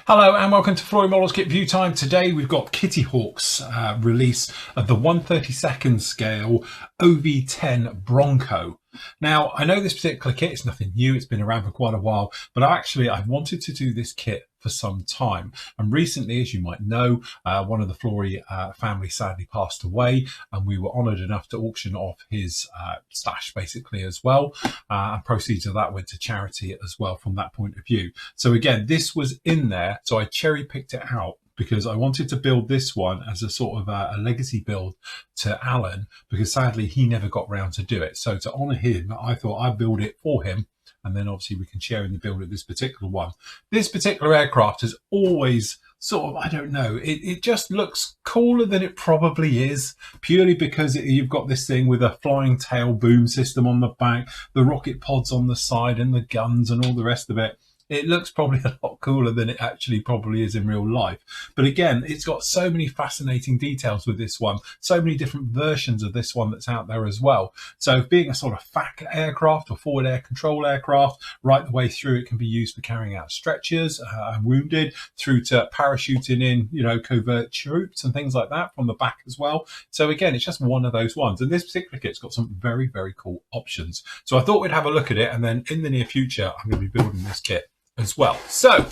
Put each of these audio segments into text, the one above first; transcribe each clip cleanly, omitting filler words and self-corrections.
Hello and welcome to Floyd Models Kit View Time. Today we've got Kitty Hawk's release of the 1/32 scale OV-10 Bronco. Now, I know this particular kit is nothing new, it's been around for quite a while, but I've wanted to do this kit for some time. And recently, as you might know, one of the Flory family sadly passed away, and we were honoured enough to auction off his stash basically as well. And proceeds of that went to charity as well from that point of view. So again, this was in there, so I cherry picked it out because I wanted to build this one as a sort of a legacy build to Alan, because sadly he never got round to do it. So to honour him, I thought I'd build it for him, and then obviously we can share in the build of this particular one. This particular aircraft has always sort of, I don't know, it just looks cooler than it probably is, purely because you've got this thing with a flying tail boom system on the back, the rocket pods on the side and the guns and all the rest of it. It looks probably a lot cooler than it actually probably is in real life. But again, it's got so many fascinating details with this one, so many different versions of this one that's out there as well. So being a sort of FAC aircraft or forward air control aircraft, right the way through, it can be used for carrying out stretchers and wounded, through to parachuting in, you know, covert troops and things like that from the back as well. So again, it's just one of those ones. And this particular kit's got some very, very cool options. So I thought we'd have a look at it, and then in the near future, I'm going to be building this kit as well. So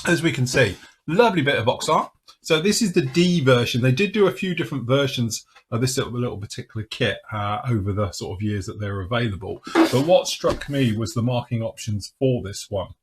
as we can see, lovely bit of box art. So this is the D version. They did do a few different versions of this little particular kit over the sort of years that they're available. But what struck me was the marking options for this one.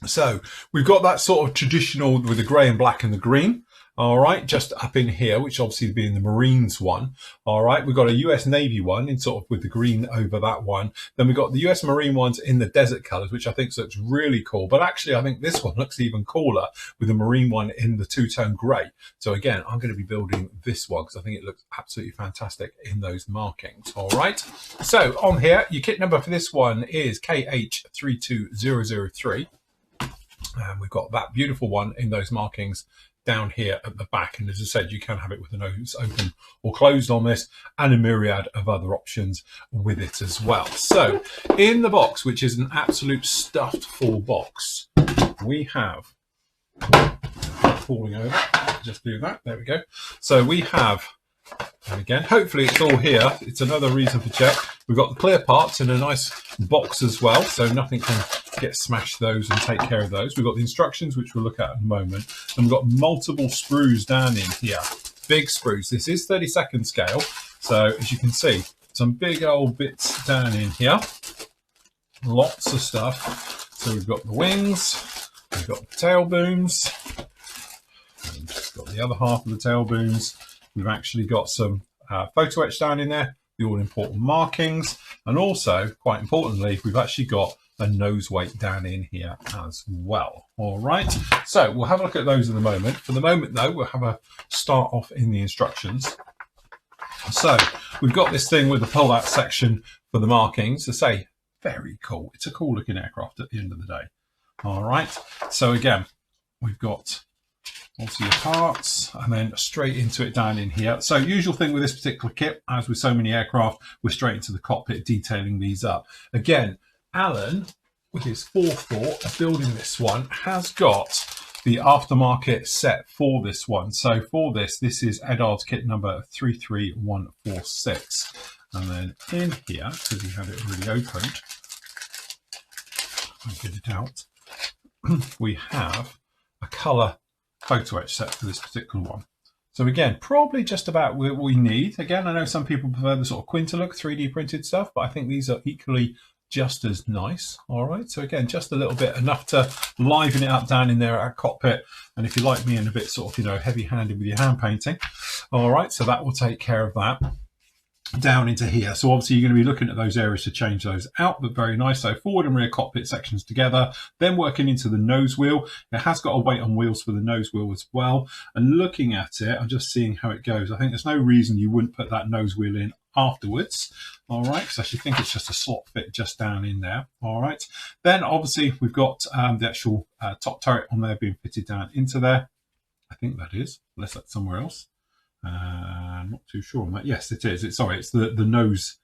So we've got that sort of traditional with the grey and black and the green. All right, just up in here, which obviously being the Marines one. All right, we've got a US Navy one in sort of with the green over that one. Then we've got the US Marine ones in the desert colors, which I think looks really cool. But actually, I think this one looks even cooler with the Marine one in the two-tone grey. So again, I'm going to be building this one because I think it looks absolutely fantastic in those markings. All right, so on here, your kit number for this one is KH32003. And we've got that beautiful one in those markings down here at the back, and as I said, you can have it with the nose open or closed on this, and a myriad of other options with it as well. So in the box, which is an absolute stuffed full box, we have, falling over, just do that, there we go. So we have, and again, hopefully it's all here, it's another reason for check. We've got the clear parts in a nice box as well, so nothing can get smashed those and take care of those. We've got the instructions, which we'll look at in a moment, and we've got multiple sprues down in here, big sprues. This is 32nd scale, so as you can see, some big old bits down in here, lots of stuff. So we've got the wings, we've got the tail booms, and we've got the other half of the tail booms. We've actually got some photo etch down in there, the all-important markings, and also, quite importantly, we've actually got a nose weight down in here as well. All right, so we'll have a look at those in a moment. For the moment, though, we'll have a start off in the instructions. So we've got this thing with the pull-out section for the markings. To say, very cool. It's a cool-looking aircraft at the end of the day. All right, so again, we've got obviously your parts, and then straight into it down in here. So usual thing with this particular kit, as with so many aircraft, we're straight into the cockpit detailing these up. Again, Alan, with his forethought of building this one, has got the aftermarket set for this one. So for this is Edard's kit number 33146. And then in here, because he had it already opened, I'll get it out, we have a colour photo etch set for this particular one. So again, probably just about what we need. Again, I know some people prefer the sort of Quinta look, 3D printed stuff, but I think these are equally just as nice. All right, so again, just a little bit, enough to liven it up down in there at our cockpit. And if you like me, and a bit sort of, you know, heavy handed with your hand painting. All right, so that will take care of that down into here. So obviously you're going to be looking at those areas to change those out, but very nice. So forward and rear cockpit sections together, then working into the nose wheel. It has got a weight on wheels for the nose wheel as well. And looking at it, I'm just seeing how it goes. I think there's no reason you wouldn't put that nose wheel in afterwards. All right, because I actually think it's just a slot fit just down in there. All right, then obviously we've got the actual top turret on there being fitted down into there. I think that is, unless that's somewhere else. I'm not too sure on that. Yes, it is. It's the nose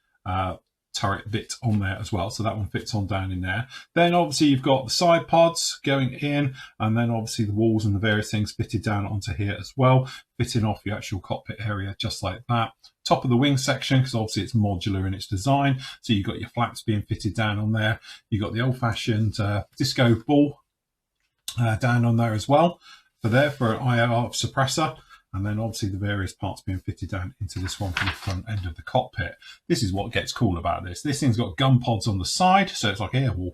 turret bit on there as well, so that one fits on down in there. Then obviously you've got the side pods going in, and then obviously the walls and the various things fitted down onto here as well, fitting off your actual cockpit area just like that. Top of the wing section, because obviously it's modular in its design, so you've got your flaps being fitted down on there. You've got the old-fashioned disco ball down on there as well for an IR suppressor, and then obviously the various parts being fitted down into this one for the front end of the cockpit. This is what gets cool about this. This thing's got gun pods on the side, so it's like Airwolf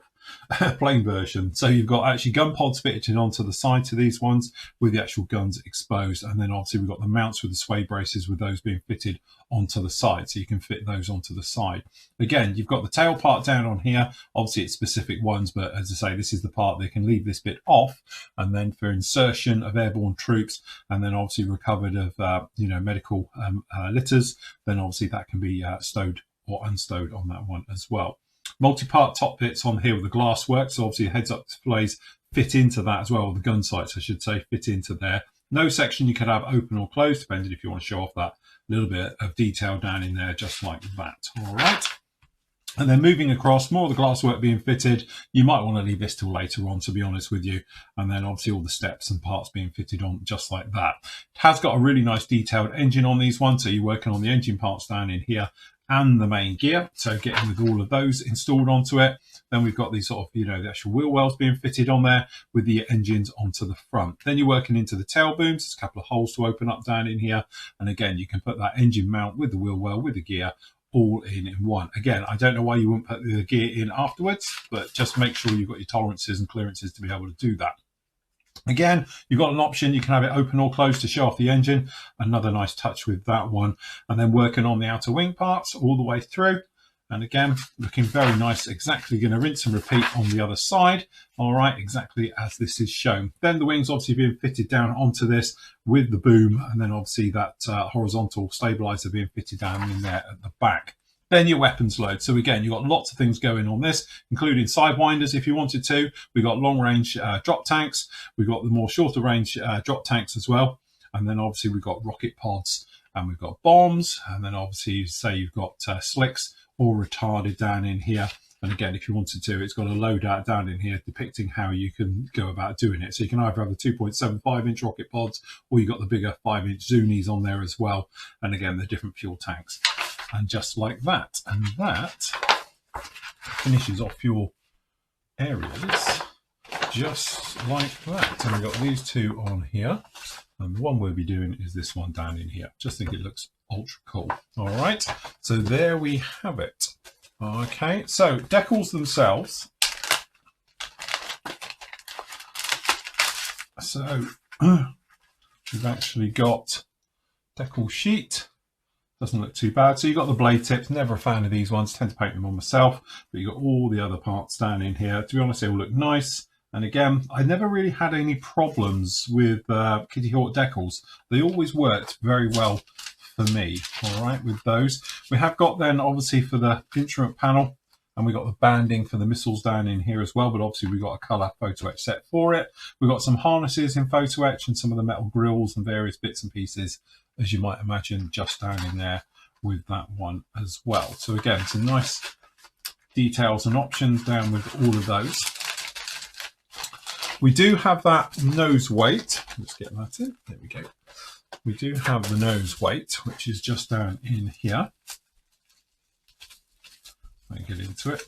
plain version. So you've got actually gun pods fitted onto the side to these ones with the actual guns exposed, and then obviously we've got the mounts with the sway braces with those being fitted onto the side, so you can fit those onto the side. Again, you've got the tail part down on here. Obviously it's specific ones, but as I say, this is the part they can leave this bit off, and then for insertion of airborne troops, and then obviously recovered of medical litters, then obviously that can be stowed or unstowed on that one as well. Multi-part top bits on here with the glass work, so obviously heads-up displays fit into that as well, the gun sights I should say fit into there. No section you could have open or closed, depending if you want to show off that little bit of detail down in there, just like that. All right. And then moving across, more of the glass work being fitted. You might want to leave this till later on, to be honest with you. And then obviously all the steps and parts being fitted on just like that. It has got a really nice detailed engine on these ones, so you're working on the engine parts down in here and the main gear, so getting with all of those installed onto it. Then we've got these sort of, the actual wheel wells being fitted on there with the engines onto the front. Then you're working into the tail booms. There's a couple of holes to open up down in here, and again you can put that engine mount with the wheel well with the gear all in one. Again, I don't know why you wouldn't put the gear in afterwards, but just make sure you've got your tolerances and clearances to be able to do that. Again, you've got an option, you can have it open or closed to show off the engine. Another nice touch with that one. And then working on the outer wing parts all the way through. And again, looking very nice. Exactly going to rinse and repeat on the other side. All right, exactly as this is shown. Then the wings obviously being fitted down onto this with the boom. And then obviously that horizontal stabilizer being fitted down in there at the back. Then your weapons load. So again, you've got lots of things going on this, including sidewinders if you wanted to. We've got long range drop tanks. We've got the more shorter range drop tanks as well. And then obviously we've got rocket pods and we've got bombs. And then obviously say you've got slicks all retarded down in here. And again, if you wanted to, it's got a loadout down in here depicting how you can go about doing it. So you can either have the 2.75 inch rocket pods, or you've got the bigger 5-inch Zunis on there as well. And again, the different fuel tanks. And just like that, and that finishes off your areas just like that. And we've got these two on here, and the one we'll be doing is this one down in here. Just think it looks ultra cool. All right, so there we have it. Okay, so decals themselves. So we've actually got decal sheet. Doesn't look too bad. So you've got the blade tips. Never a fan of these ones. Tend to paint them on myself. But you've got all the other parts down in here. To be honest, they all look nice. And again, I never really had any problems with Kitty Hawk decals. They always worked very well for me. All right, with those. We have got then, obviously, for the instrument panel, and we've got the banding for the missiles down in here as well. But obviously, we've got a colour photo etch set for it. We've got some harnesses in photo etch and some of the metal grills and various bits and pieces, as you might imagine, just down in there with that one as well. So again, some nice details and options down with all of those. We do have that nose weight. Let's get that in. There we go. We do have the nose weight, which is just down in here. Let me get into it.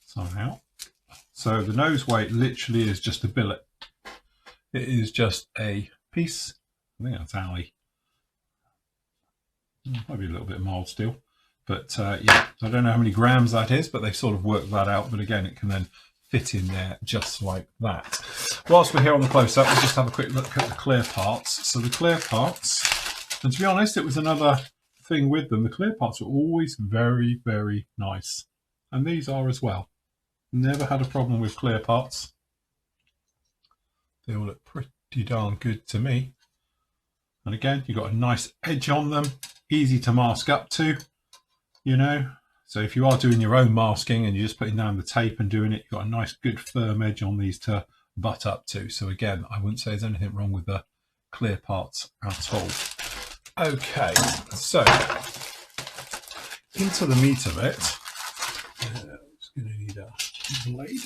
Somehow. So the nose weight literally is just a billet. It is just a piece. I think that's alley. Maybe a little bit mild steel. But yeah, I don't know how many grams that is, but they've sort of worked that out. But again, it can then fit in there just like that. Whilst we're here on the close-up, we'll just have a quick look at the clear parts. So the clear parts, and to be honest, it was another thing with them. The clear parts were always very, very nice. And these are as well. Never had a problem with clear parts. They all look pretty darn good to me. And again, you've got a nice edge on them, easy to mask up to, you know. So if you are doing your own masking and you're just putting down the tape and doing it, you've got a nice good firm edge on these to butt up to. So again, I wouldn't say there's anything wrong with the clear parts at all. Okay, so into the meat of it, it's going to need a blade.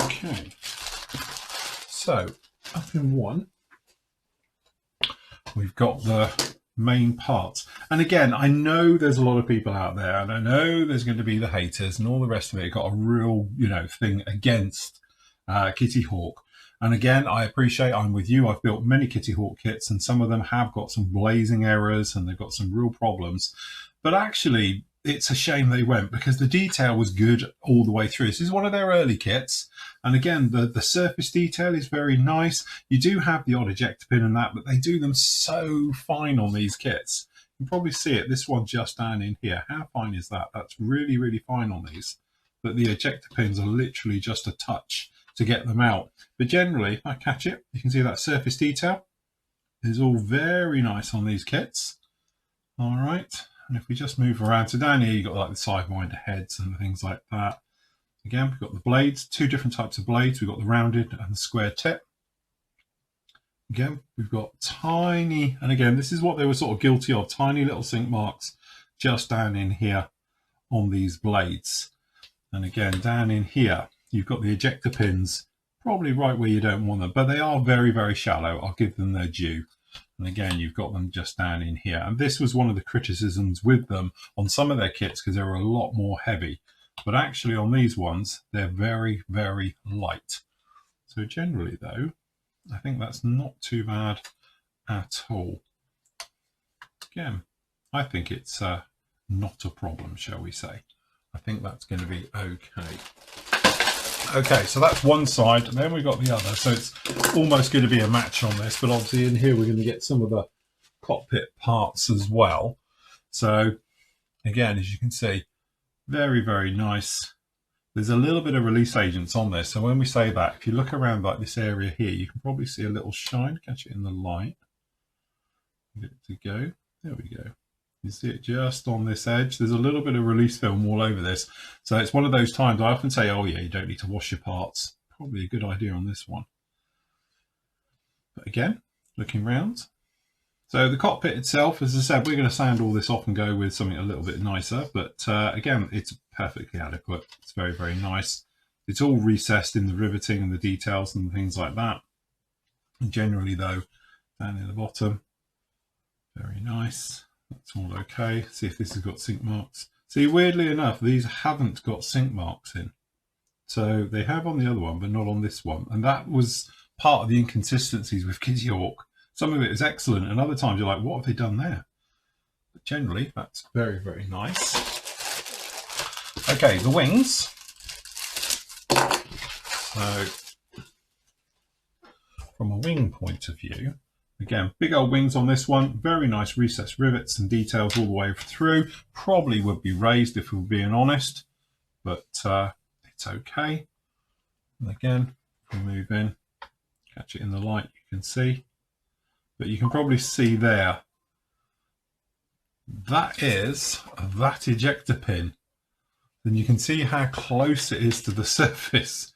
Okay, so up in one, we've got the main parts. And again, I know there's a lot of people out there, and I know there's going to be the haters and all the rest of it. Got a real, thing against Kitty Hawk. And again, I appreciate, I'm with you. I've built many Kitty Hawk kits, and some of them have got some blazing errors and they've got some real problems. But actually, it's a shame they went, because the detail was good all the way through. This is one of their early kits. And again, the surface detail is very nice. You do have the odd ejector pin and that, but they do them so fine on these kits. You can probably see it. This one just down in here. How fine is that? That's really, really fine on these. But the ejector pins are literally just a touch to get them out. But generally, if I catch it, you can see that surface detail is all very nice on these kits. All right. And if we just move around, so down here, you've got like the sidewinder heads and things like that. Again, we've got the blades, two different types of blades. We've got the rounded and the square tip. Again, we've got tiny, and again, this is what they were sort of guilty of, tiny little sink marks just down in here on these blades. And again, down in here, you've got the ejector pins, probably right where you don't want them, but they are very, very shallow. I'll give them their due. And again, you've got them just down in here. And this was one of the criticisms with them on some of their kits, because they were a lot more heavy. But actually on these ones, they're very, very light. So generally though, I think that's not too bad at all. Again, I think it's not a problem, shall we say. I think that's going to be okay. Okay, so that's one side, and then we've got the other. So it's almost going to be a match on this, but obviously in here we're going to get some of the cockpit parts as well. So again, as you can see, very, very nice. There's a little bit of release agents on this. So when we say that, if you look around like this area here, you can probably see a little shine. Catch it in the light. Get it to go. There we go. You see it just on this edge. There's a little bit of release film all over this. So it's one of those times I often say, oh yeah, you don't need to wash your parts. Probably a good idea on this one. But again, looking round. So the cockpit itself, as I said, we're going to sand all this off and go with something a little bit nicer. But again, it's perfectly adequate. It's very, very nice. It's all recessed in the riveting and the details and things like that. And generally though, down in the bottom, very nice. That's all okay. See if this has got sink marks. See, weirdly enough, these haven't got sink marks in. So they have on the other one, but not on this one. And that was part of the inconsistencies with Kitty Hawk. Some of it is excellent, and other times you're like, what have they done there? But generally, that's very, very nice. Okay, the wings. So, from a wing point of view, again, big old wings on this one. Very nice recessed rivets and details all the way through. Probably would be raised if we were being honest, but it's okay. And again, if we move in, catch it in the light, you can see. But you can probably see there, that is that ejector pin. Then you can see how close it is to the surface.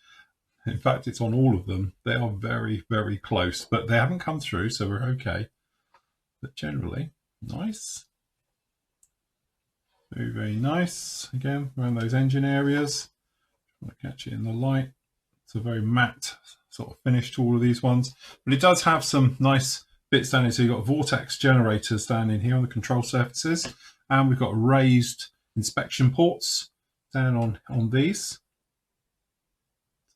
In fact, it's on all of them. They are very, very close, but they haven't come through, so we're okay. But generally, nice. Very, very nice. Again, around those engine areas. I'm going to catch it in the light. It's a very matte sort of finish to all of these ones. But it does have some nice bits down here. So you've got vortex generators down in here on the control surfaces. And we've got raised inspection ports down on these.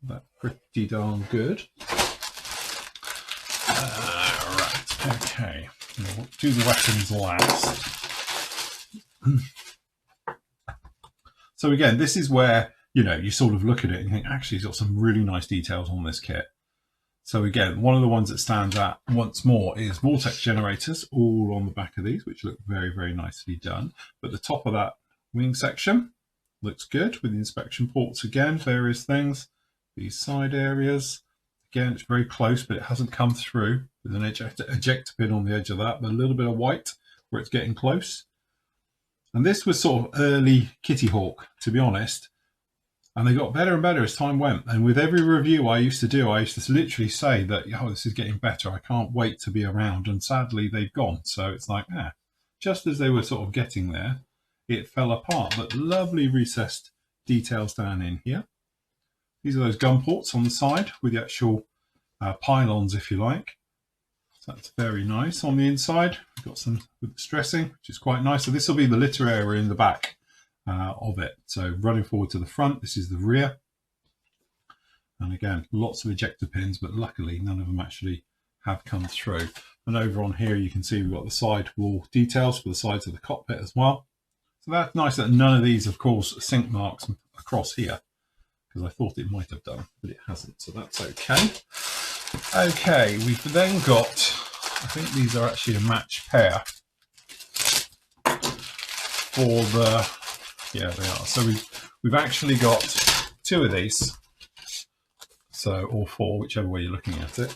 That's pretty darn good. Right, okay. We'll do the weapons last. So again, this is where, you sort of look at it and think, actually, it's got some really nice details on this kit. So again, one of the ones that stands out once more is vortex generators all on the back of these, which look very, very nicely done. But the top of that wing section looks good with the inspection ports again, various things. These side areas, again, it's very close, but it hasn't come through with an ejector pin on the edge of that, but a little bit of white where it's getting close. And this was sort of early Kitty Hawk, to be honest. And they got better and better as time went. And with every review I used to do, I used to literally say that, oh, this is getting better. I can't wait to be around. And sadly, they've gone. So it's like, just as they were sort of getting there, it fell apart. But lovely recessed details down in here. These are those gun ports on the side with the actual pylons, if you like. So that's very nice. On the inside, we've got some with the stressing, which is quite nice. So this will be the litter area in the back of it. So running forward to the front, this is the rear. And again, lots of ejector pins, but luckily none of them actually have come through. And over on here, you can see we've got the side wall details for the sides of the cockpit as well. So that's nice that none of these, of course, sink marks across here, because I thought it might have done, but it hasn't. So that's okay. Okay, we've then got, I think these are actually a match pair for the, yeah, they are. So we've actually got two of these. So, or four, whichever way you're looking at it.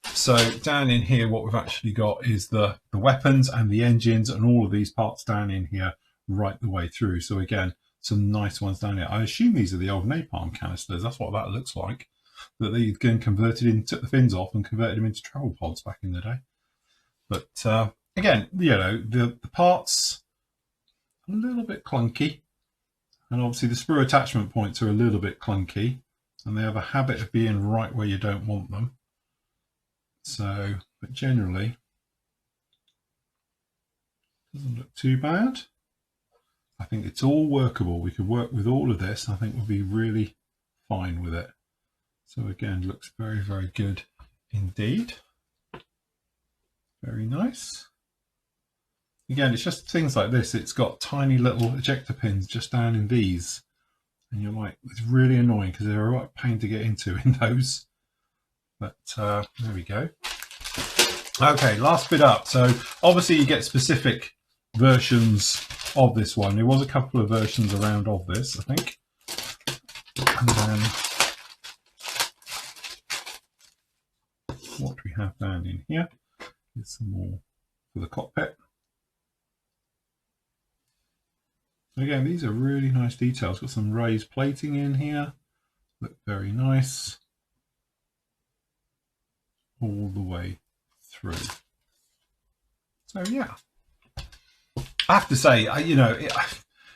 So down in here, what we've actually got is the weapons and the engines and all of these parts down in here right the way through. So again, some nice ones down here. I assume these are the old napalm canisters. That's what that looks like. That they've been converted in, took the fins off and converted them into travel pods back in the day. But again, you know, the parts a little bit clunky. And obviously the sprue attachment points are a little bit clunky. And they have a habit of being right where you don't want them. So, but generally, doesn't look too bad. I think it's all workable. We could work with all of this. I think we'll be really fine with it. So again, looks very, very good indeed. Very nice. Again, it's just things like this. It's got tiny little ejector pins just down in these. And you're like, it's really annoying because they're a right pain to get into in those. But there we go. Okay, last bit up. So obviously you get specific versions of this one. There was a couple of versions around of this, I think. And then what we have down in here is some more for the cockpit. Again, these are really nice details. Got some raised plating in here. Look very nice. All the way through. So yeah, I have to say, you know,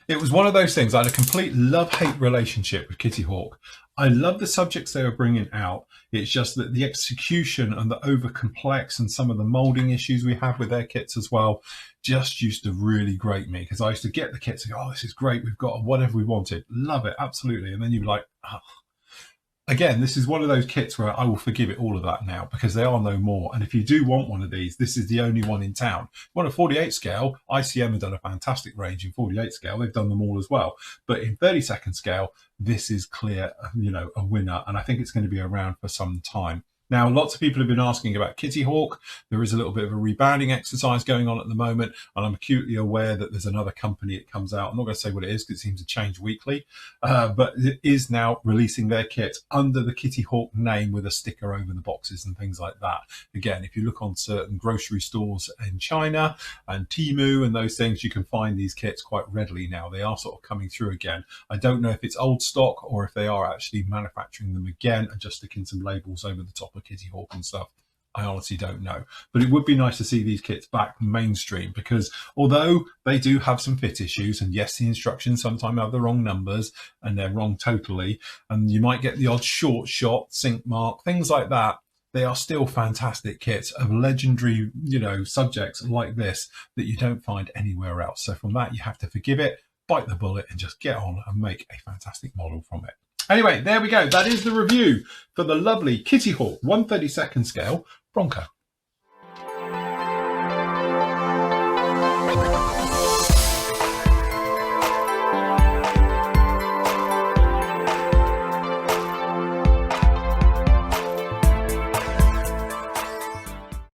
it was one of those things. I had a complete love-hate relationship with Kitty Hawk. I love the subjects they were bringing out. It's just that the execution and the over-complex and some of the moulding issues we have with their kits as well just used to really grate me, because I used to get the kits and go, oh, this is great. We've got whatever we wanted. Love it. Absolutely. And then you're like, oh. Again, this is one of those kits where I will forgive it all of that now, because they are no more. And if you do want one of these, this is the only one in town. One at 48 scale, ICM have done a fantastic range in 48 scale. They've done them all as well. But in 32nd scale, this is clear, you know, a winner. And I think it's going to be around for some time. Now, lots of people have been asking about Kitty Hawk. There is a little bit of a rebounding exercise going on at the moment, and I'm acutely aware that there's another company that comes out. I'm not going to say what it is because it seems to change weekly, but it is now releasing their kit under the Kitty Hawk name with a sticker over the boxes and things like that. Again, if you look on certain grocery stores in China and Temu and those things, you can find these kits quite readily now. They are sort of coming through again. I don't know if it's old stock or if they are actually manufacturing them again and just sticking some labels over the top of Kitty Hawk and stuff. I honestly don't know, but it would be nice to see these kits back mainstream, because although they do have some fit issues, and yes, the instructions sometimes have the wrong numbers and they're wrong totally, and you might get the odd short shot, sink mark, things like that, they are still fantastic kits of legendary, you know, subjects like this that you don't find anywhere else. So from that, you have to forgive it, bite the bullet, and just get on and make a fantastic model from it. Anyway, there we go. That is the review for the lovely Kitty Hawk 1/32 scale Bronco.